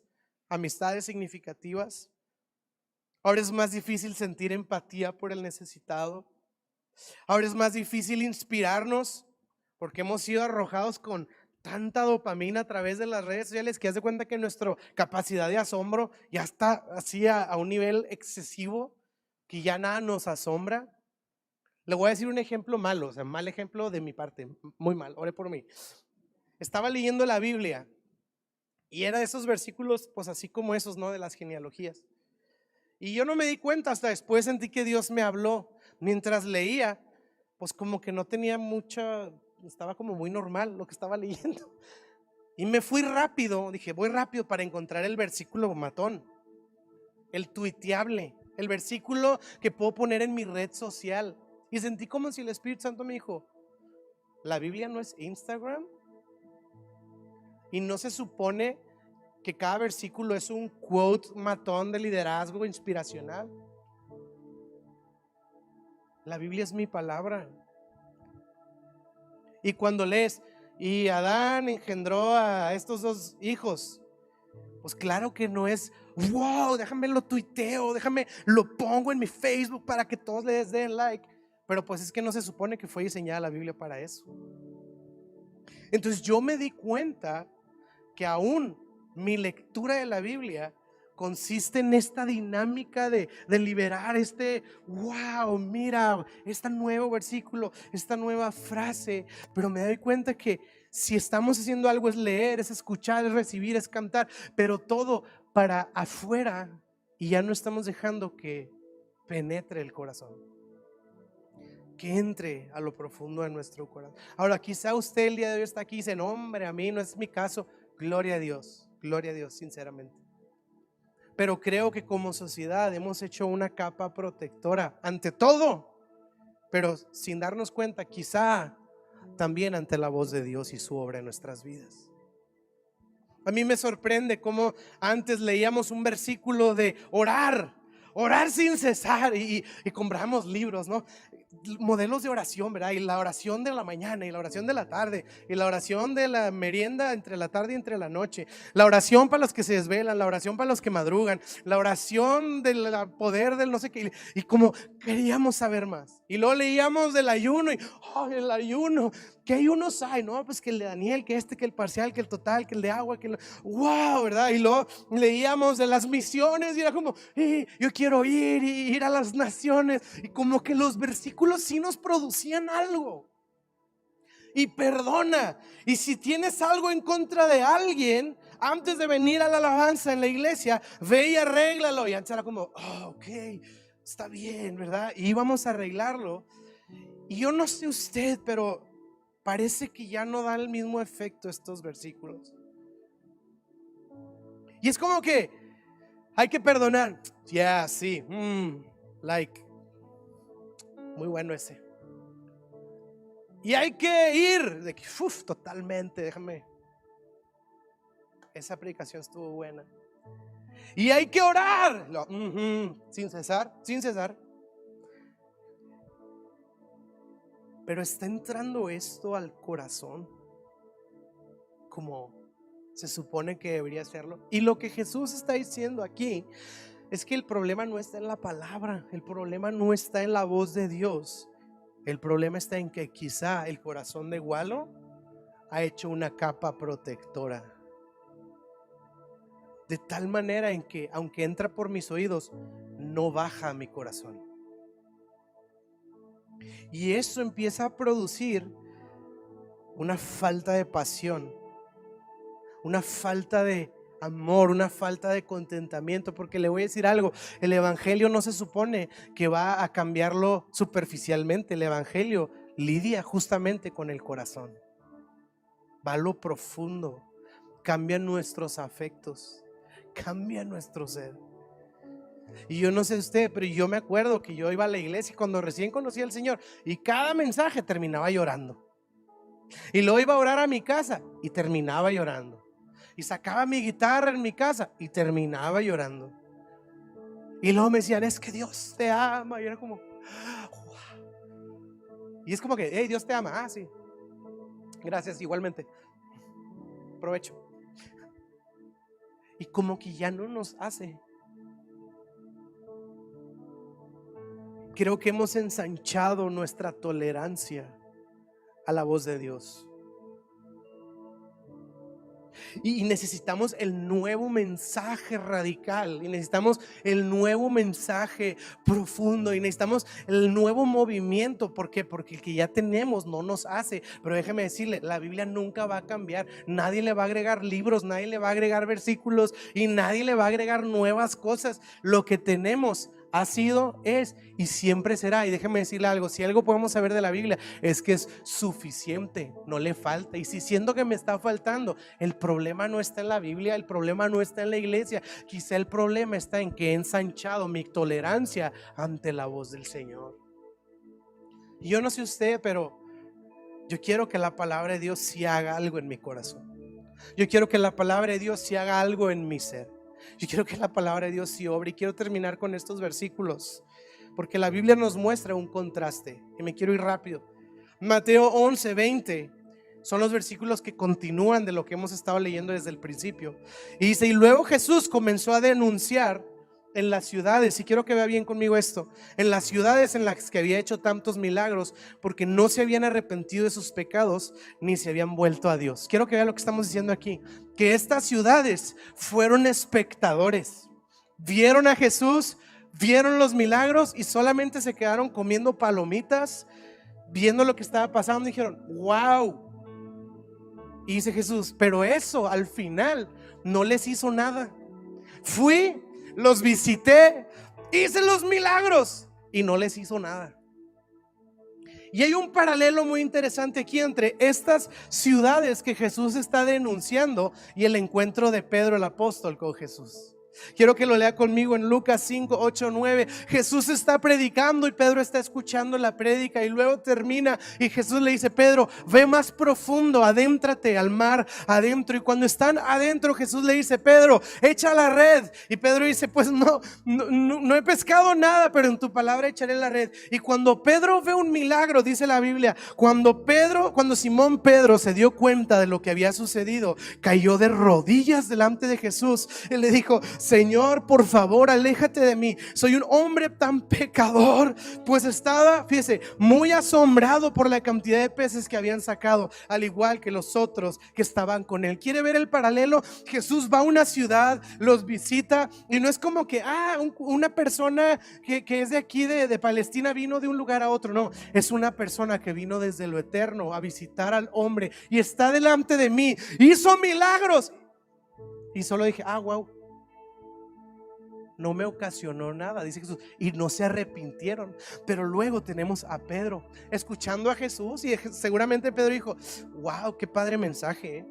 amistades significativas. Ahora es más difícil sentir empatía por el necesitado. Ahora es más difícil inspirarnos porque hemos sido arrojados con tanta dopamina a través de las redes sociales que haz de cuenta que nuestra capacidad de asombro ya está así a un nivel excesivo, que ya nada nos asombra. Le voy a decir un ejemplo malo, o sea, mal ejemplo de mi parte, muy mal, ore por mí. Estaba leyendo la Biblia y era de esos versículos, pues así como esos, ¿no? De las genealogías. Y yo no me di cuenta, hasta después sentí que Dios me habló. Mientras leía, pues como que no tenía mucha, estaba como muy normal lo que estaba leyendo. Y me fui rápido, dije, voy rápido para encontrar el versículo matón, el tuiteable, el versículo que puedo poner en mi red social. Y sentí como si el Espíritu Santo me dijo, la Biblia no es Instagram y no se supone que cada versículo es un quote matón de liderazgo inspiracional. La Biblia es mi palabra. Y cuando lees, y Adán engendró a estos 2 hijos, pues claro que no es, wow, déjame lo tuiteo, déjame lo pongo en mi Facebook para que todos les den like. Pero pues es que no se supone que fue diseñada la Biblia para eso. Entonces yo me di cuenta que aún mi lectura de la Biblia consiste en esta dinámica de liberar wow, mira, este nuevo versículo, esta nueva frase. Pero me doy cuenta que si estamos haciendo algo es leer, es escuchar, es recibir, es cantar, pero todo para afuera, y ya no estamos dejando que penetre el corazón, que entre a lo profundo de nuestro corazón. Ahora quizá usted el día de hoy está aquí y dice, no hombre, a mí no es mi caso. Gloria a Dios, sinceramente. Pero creo que como sociedad hemos hecho una capa protectora ante todo, pero sin darnos cuenta quizá también ante la voz de Dios y su obra en nuestras vidas. A mí me sorprende cómo antes leíamos un versículo de orar sin cesar, y compramos libros, ¿no? Modelos de oración, ¿verdad? Y la oración de la mañana, y la oración de la tarde, y la oración de la merienda entre la tarde y entre la noche, la oración para los que se desvelan, la oración para los que madrugan, la oración del poder del no sé qué, y como queríamos saber más. Y luego leíamos del ayuno, y el ayuno, ¿qué ayunos hay? No, pues que el de Daniel, que que el parcial, que el total, que el de agua, que wow, ¿verdad? Y luego leíamos de las misiones, y era como, yo quiero ir a las naciones, y como que los versículos sí nos producían algo. Y perdona, y si tienes algo en contra de alguien, antes de venir a la alabanza en la iglesia, ve y arréglalo. Y antes era como, ok, está bien, ¿verdad? Y íbamos a arreglarlo. Y yo no sé usted, pero parece que ya no da el mismo efecto estos versículos. Y es como que hay que perdonar. Ya, sí, like, muy bueno ese. Y hay que ir de que, totalmente, déjame. Esa predicación estuvo buena. Y hay que orar, sin cesar. Pero está entrando esto al corazón como se supone que debería hacerlo. Y lo que Jesús está diciendo aquí es que el problema no está en la palabra, el problema no está en la voz de Dios. El problema está en que quizá el corazón de Walo ha hecho una capa protectora, de tal manera en que aunque entra por mis oídos, no baja a mi corazón. Y eso empieza a producir una falta de pasión, una falta de amor, una falta de contentamiento. Porque le voy a decir algo, el evangelio no se supone que va a cambiarlo superficialmente. El evangelio lidia justamente con el corazón, va a lo profundo, cambia nuestros afectos, cambia nuestro ser. Y yo no sé usted, pero yo me acuerdo que yo iba a la iglesia cuando recién conocí al Señor, y cada mensaje terminaba llorando. Y luego iba a orar a mi casa y terminaba llorando. Y sacaba mi guitarra en mi casa y terminaba llorando. Y luego me decían, es que Dios te ama. Y era como, wow. Y es como que, hey, Dios te ama. Ah, sí, gracias, igualmente, provecho. Y como que ya no nos hace. Creo que hemos ensanchado nuestra tolerancia a la voz de Dios. Y necesitamos el nuevo mensaje radical, y necesitamos el nuevo mensaje profundo, y necesitamos el nuevo movimiento. ¿Por qué? Porque el que ya tenemos no nos hace. Pero déjeme decirle, la Biblia nunca va a cambiar. Nadie le va a agregar libros, nadie le va a agregar versículos, y nadie le va a agregar nuevas cosas. Lo que tenemos ha sido, es y siempre será. Y déjeme decirle algo, si algo podemos saber de la Biblia es que es suficiente, no le falta. Y si siento que me está faltando, el problema no está en la Biblia, el problema no está en la iglesia. Quizá el problema está en que he ensanchado mi tolerancia ante la voz del Señor. Y yo no sé usted, pero yo quiero que la palabra de Dios sí haga algo en mi corazón. Yo quiero que la palabra de Dios sí haga algo en mi ser. Yo quiero que la palabra de Dios sí obre. Y quiero terminar con estos versículos, porque la Biblia nos muestra un contraste. Y me quiero ir rápido. Mateo 11:20 son los versículos que continúan de lo que hemos estado leyendo desde el principio. Y dice, y luego Jesús comenzó a denunciar en las ciudades, y quiero que vea bien conmigo esto, en las ciudades en las que había hecho tantos milagros, porque no se habían arrepentido de sus pecados, ni se habían vuelto a Dios. Quiero que vea lo que estamos diciendo aquí, que estas ciudades fueron espectadores, vieron a Jesús, vieron los milagros y solamente se quedaron comiendo palomitas, viendo lo que estaba pasando, y dijeron, wow. Y dice Jesús, pero eso al final no les hizo nada. Fui, los visité, hice los milagros y no les hizo nada. Y hay un paralelo muy interesante aquí entre estas ciudades que Jesús está denunciando y el encuentro de Pedro el apóstol con Jesús. Quiero que lo lea conmigo en Lucas 5, 8, 9. Jesús está predicando y Pedro está escuchando la prédica, y luego termina y Jesús le dice, Pedro, ve más profundo, adéntrate al mar adentro. Y cuando están adentro, Jesús le dice, Pedro, echa la red. Y Pedro dice, pues no he pescado nada, pero en tu palabra echaré la red. Y cuando Pedro ve un milagro, dice la Biblia, cuando Simón Pedro se dio cuenta de lo que había sucedido, cayó de rodillas delante de Jesús y le dijo, Señor, por favor, aléjate de mí, soy un hombre tan pecador. Pues estaba, fíjese, muy asombrado por la cantidad de peces que habían sacado, al igual que los otros que estaban con él. ¿Quiere ver el paralelo? Jesús va a una ciudad, los visita, y no es como que una persona que es de aquí de Palestina vino de un lugar a otro. No, es una persona que vino desde lo eterno a visitar al hombre y está delante de mí, hizo milagros. Y solo dije, wow, no me ocasionó nada, dice Jesús, y no se arrepintieron. Pero luego tenemos a Pedro escuchando a Jesús, y seguramente Pedro dijo, wow, qué padre mensaje, ¿eh?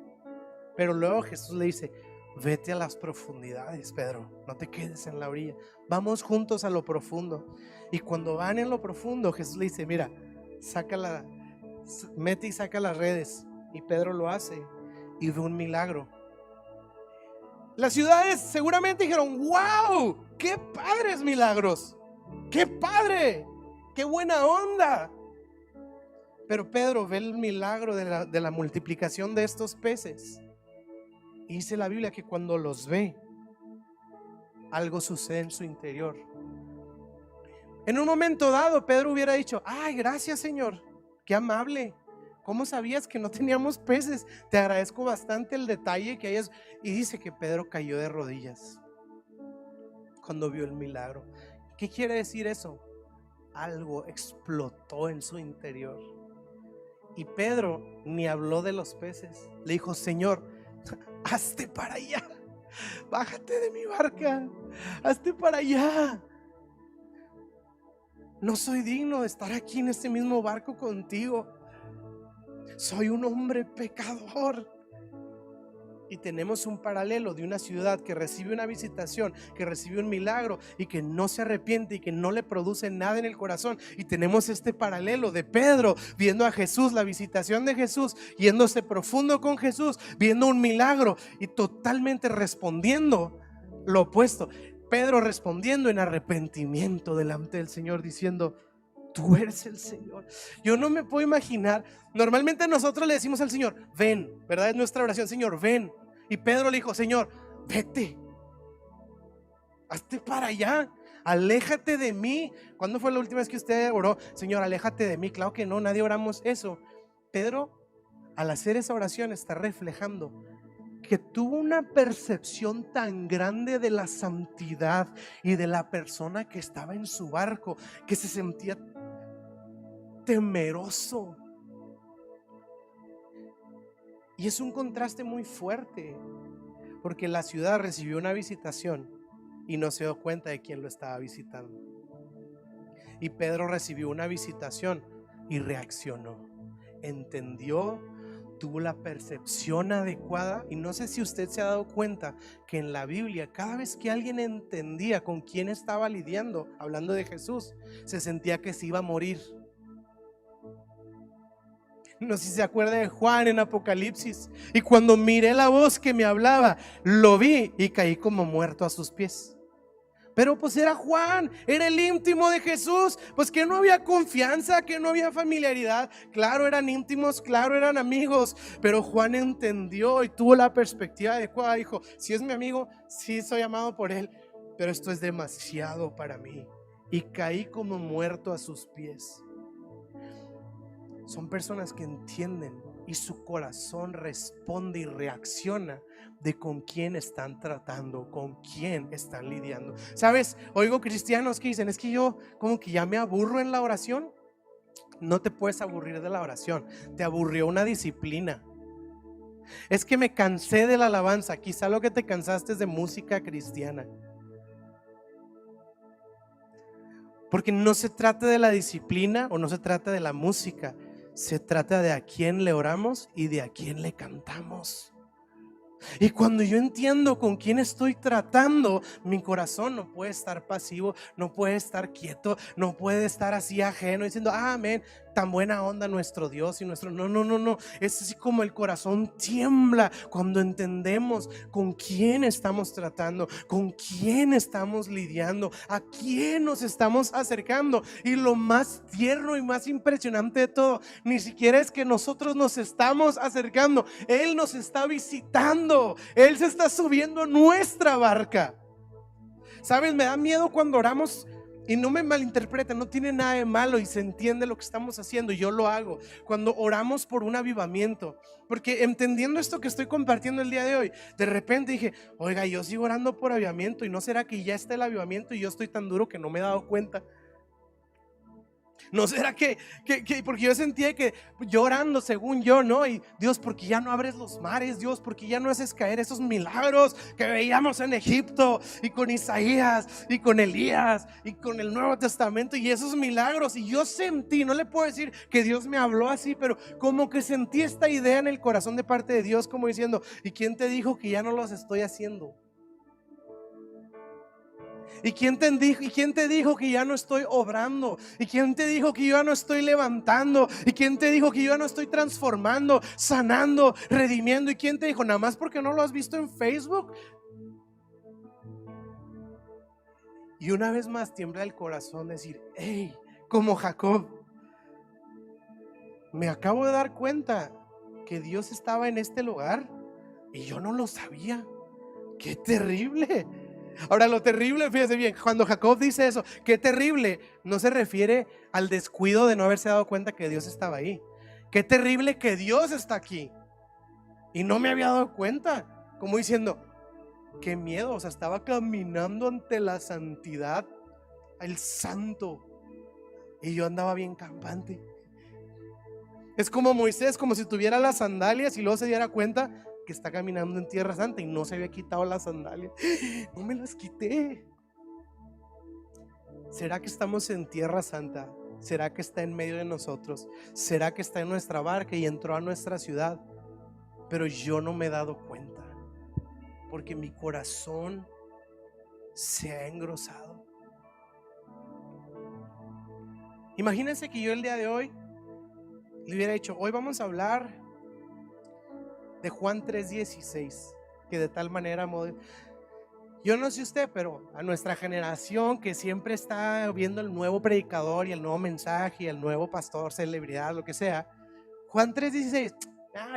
Pero luego Jesús le dice, vete a las profundidades, Pedro, no te quedes en la orilla, vamos juntos a lo profundo. Y cuando van en lo profundo, Jesús le dice, mira, mete y saca las redes. Y Pedro lo hace y ve un milagro. Las ciudades seguramente dijeron, wow, qué padres milagros, qué padre, qué buena onda. Pero Pedro ve el milagro de la multiplicación de estos peces, y dice la Biblia que cuando los ve, algo sucede en su interior. En un momento dado Pedro hubiera dicho, ay, gracias Señor, qué amable, ¿cómo sabías que no teníamos peces? Te agradezco bastante el detalle que hayas. Y dice que Pedro cayó de rodillas cuando vio el milagro. ¿Qué quiere decir eso? Algo explotó en su interior. Y Pedro ni habló de los peces. Le dijo, Señor, hazte para allá, bájate de mi barca, hazte para allá. No soy digno de estar aquí en este mismo barco contigo. Soy un hombre pecador. Y tenemos un paralelo de una ciudad que recibe una visitación, que recibe un milagro y que no se arrepiente y que no le produce nada en el corazón. Y tenemos este paralelo de Pedro viendo a Jesús, la visitación de Jesús, yéndose profundo con Jesús, viendo un milagro y totalmente respondiendo lo opuesto. Pedro respondiendo en arrepentimiento delante del Señor, diciendo, tú eres el Señor. Yo no me puedo imaginar. Normalmente nosotros le decimos al Señor, ven, ¿verdad? Es nuestra oración, Señor, ven. Y Pedro le dijo, Señor, vete, hazte para allá, aléjate de mí. ¿Cuándo fue la última vez que usted oró, Señor, aléjate de mí? Claro que no, nadie oramos eso. Pedro, al hacer esa oración, está reflejando que tuvo una percepción tan grande de la santidad y de la persona que estaba en su barco, que se sentía temeroso. Y es un contraste muy fuerte, porque la ciudad recibió una visitación y no se dio cuenta de quién lo estaba visitando. Y Pedro recibió una visitación y reaccionó, entendió, tuvo la percepción adecuada. Y no sé si usted se ha dado cuenta que en la Biblia, cada vez que alguien entendía con quién estaba lidiando, hablando de Jesús, se sentía que se iba a morir. No sé si se acuerda de Juan en Apocalipsis. Y cuando miré la voz que me hablaba, lo vi y caí como muerto a sus pies. Pero pues era Juan, era el íntimo de Jesús. Pues que no había confianza, que no había familiaridad. Claro, eran íntimos, claro, eran amigos. Pero Juan entendió y tuvo la perspectiva adecuada. Dijo, si es mi amigo, sí soy amado por él, pero esto es demasiado para mí. Y caí como muerto a sus pies. Son personas que entienden y su corazón responde y reacciona de con quién están tratando, con quién están lidiando. ¿Sabes? Oigo cristianos que dicen, es que yo como que ya me aburro en la oración. No te puedes aburrir de la oración, te aburrió una disciplina. Es que me cansé de la alabanza. Quizá lo que te cansaste es de música cristiana. Porque no se trata de la disciplina o no se trata de la música. Se trata de a quién le oramos y de a quién le cantamos. Y cuando yo entiendo con quién estoy tratando, mi corazón no puede estar pasivo, no puede estar quieto, no puede estar así ajeno diciendo, amén, tan buena onda nuestro Dios y nuestro. No. Es así como el corazón tiembla cuando entendemos con quién estamos tratando, con quién estamos lidiando, a quién nos estamos acercando. Y lo más tierno y más impresionante de todo, ni siquiera es que nosotros nos estamos acercando, Él nos está visitando, Él se está subiendo a nuestra barca. ¿Sabes? Me da miedo cuando oramos. Y no me malinterpreten, no tiene nada de malo y se entiende lo que estamos haciendo. Yo lo hago cuando oramos por un avivamiento, porque entendiendo esto que estoy compartiendo el día de hoy, de repente dije, oiga, yo sigo orando por avivamiento, y no será que ya está el avivamiento y yo estoy tan duro que no me he dado cuenta. ¿No será que porque yo sentía que llorando según yo, ¿no? Y Dios, porque ya no abres los mares, Dios, porque ya no haces caer esos milagros que veíamos en Egipto y con Isaías y con Elías y con el Nuevo Testamento y esos milagros. Y yo sentí, no le puedo decir que Dios me habló así, pero como que sentí esta idea en el corazón de parte de Dios, como diciendo, ¿y quién te dijo que ya no los estoy haciendo? ¿Y quién te dijo que ya no estoy obrando? ¿Y quién te dijo que yo ya no estoy levantando? ¿Y quién te dijo que yo ya no estoy transformando, sanando, redimiendo? ¿Y quién te dijo? Nada más porque no lo has visto en Facebook. Y una vez más tiembla el corazón decir, hey, como Jacob, me acabo de dar cuenta que Dios estaba en este lugar y yo no lo sabía. ¡Qué terrible! Ahora, lo terrible, fíjese bien, cuando Jacob dice eso, qué terrible, no se refiere al descuido de no haberse dado cuenta que Dios estaba ahí. Qué terrible que Dios está aquí y no me había dado cuenta, como diciendo, qué miedo, o sea, estaba caminando ante la santidad, el santo, y yo andaba bien campante. Es como Moisés, como si tuviera las sandalias y luego se diera cuenta que está caminando en tierra santa y no se había quitado las sandalias. No me las quité. ¿Será que estamos en tierra santa? ¿Será que está en medio de nosotros? ¿Será que está en nuestra barca y entró a nuestra ciudad? Pero yo no me he dado cuenta porque mi corazón se ha engrosado. Imagínense que yo el día de hoy le hubiera dicho, hoy vamos a hablar de Juan 3:16, que de tal manera, yo no sé usted, pero a nuestra generación que siempre está viendo el nuevo predicador y el nuevo mensaje y el nuevo pastor, celebridad, lo que sea, Juan 3:16,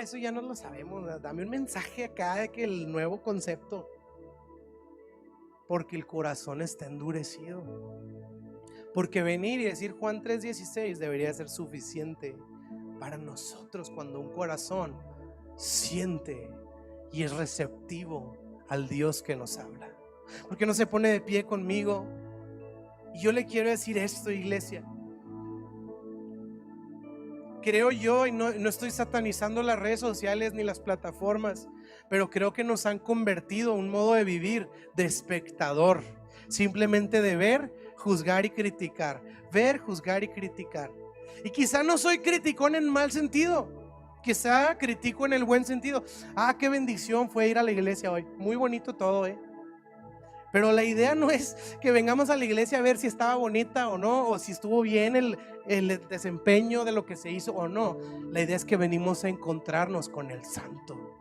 eso ya no lo sabemos, dame un mensaje acá de que el nuevo concepto, porque el corazón está endurecido. Porque venir y decir Juan 3:16 debería ser suficiente para nosotros cuando un corazón siente y es receptivo al Dios que nos habla. Porque no se pone de pie conmigo. Y yo le quiero decir esto, iglesia. Creo yo, y no estoy satanizando las redes sociales ni las plataformas, pero creo que nos han convertido un modo de vivir de espectador, simplemente de ver, juzgar y criticar, ver, juzgar y criticar. Y quizá no soy criticón en mal sentido, quizá critico en el buen sentido. Qué bendición fue ir a la iglesia hoy, muy bonito todo, pero la idea no es que vengamos a la iglesia a ver si estaba bonita o no, o si estuvo bien el desempeño de lo que se hizo o no. La idea es que venimos a encontrarnos con el santo.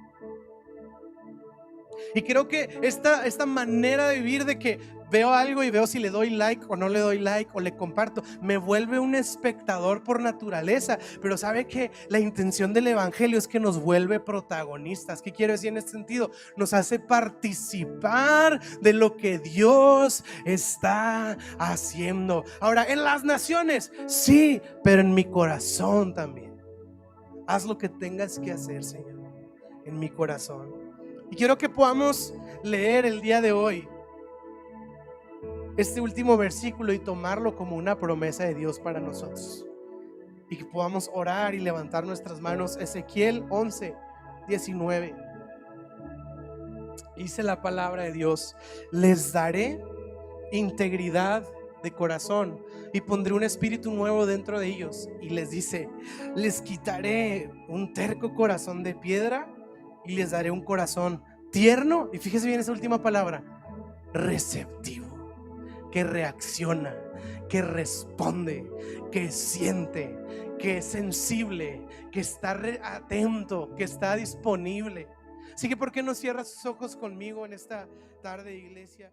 Y creo que esta manera de vivir, de que veo algo y veo si le doy like o no le doy like o le comparto, me vuelve un espectador por naturaleza. Pero sabe que la intención del evangelio es que nos vuelve protagonistas. ¿Qué quiero decir en este sentido? Nos hace participar de lo que Dios está haciendo. Ahora, en las naciones, sí, pero en mi corazón también. Haz lo que tengas que hacer, Señor, en mi corazón. Y quiero que podamos leer el día de hoy este último versículo y tomarlo como una promesa de Dios para nosotros, y que podamos orar y levantar nuestras manos. Ezequiel 11:19 dice la palabra de Dios: les daré integridad de corazón y pondré un espíritu nuevo dentro de ellos. Y les dice: les quitaré un terco corazón de piedra y les daré un corazón tierno. Y fíjese bien esa última palabra: receptivo, que reacciona, que responde, que siente, que es sensible, que está atento, que está disponible. Así que ¿por qué no cierras sus ojos conmigo en esta tarde, iglesia?